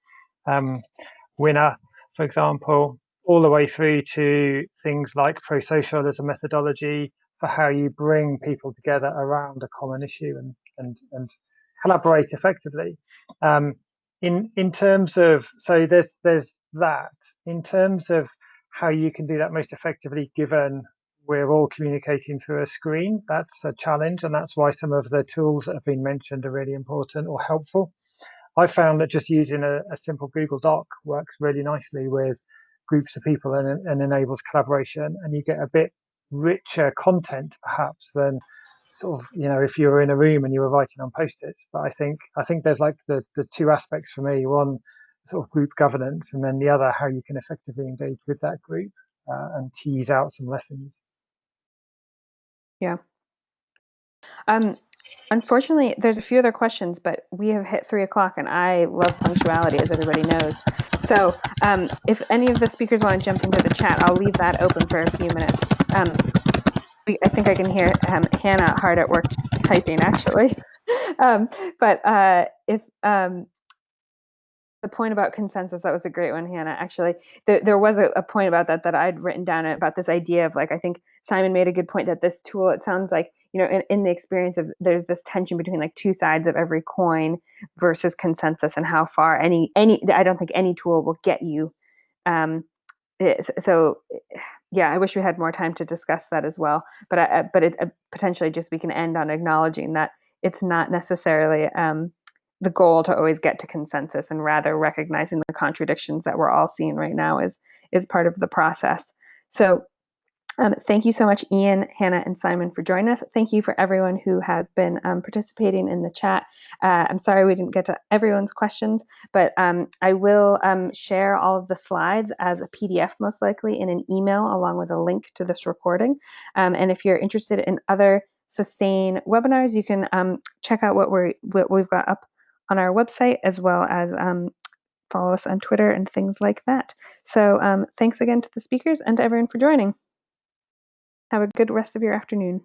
Speaker 2: winner, for example, all the way through to things like pro-social as a methodology for how you bring people together around a common issue and collaborate effectively. In terms of, so there's that. In terms of how you can do that most effectively, given we're all communicating through a screen, that's a challenge, and that's why some of the tools that have been mentioned are really important or helpful. I found that just using a simple Google Doc works really nicely with groups of people and enables collaboration, and you get a bit richer content perhaps than sort of, if you were in a room and you were writing on post-its. But I think there's like the two aspects for me: one, sort of group governance, and then the other, how you can effectively engage with that group and tease out some lessons.
Speaker 1: Yeah. Unfortunately, there's a few other questions, but we have hit 3 o'clock, and I love punctuality, as everybody knows. So if any of the speakers want to jump into the chat, I'll leave that open for a few minutes. I think I can hear Hannah hard at work typing, actually. But if the point about consensus, that was a great one, Hannah. Actually, there was a point about that I'd written down about this idea of, like, I think Simon made a good point that this tool, it sounds like, in the experience of, there's this tension between like two sides of every coin versus consensus, and how far any I don't think any tool will get you. So yeah, I wish we had more time to discuss that as well. But potentially just we can end on acknowledging that it's not necessarily the goal to always get to consensus, and rather recognizing the contradictions that we're all seeing right now is part of the process. So thank you so much, Ian, Hannah, and Simon, for joining us. Thank you for everyone who has been participating in the chat. I'm sorry we didn't get to everyone's questions, but I will share all of the slides as a PDF, most likely in an email, along with a link to this recording. And if you're interested in other Sustain webinars, you can check out what we've got up on our website, as well as follow us on Twitter and things like that. So thanks again to the speakers and to everyone for joining. Have a good rest of your afternoon.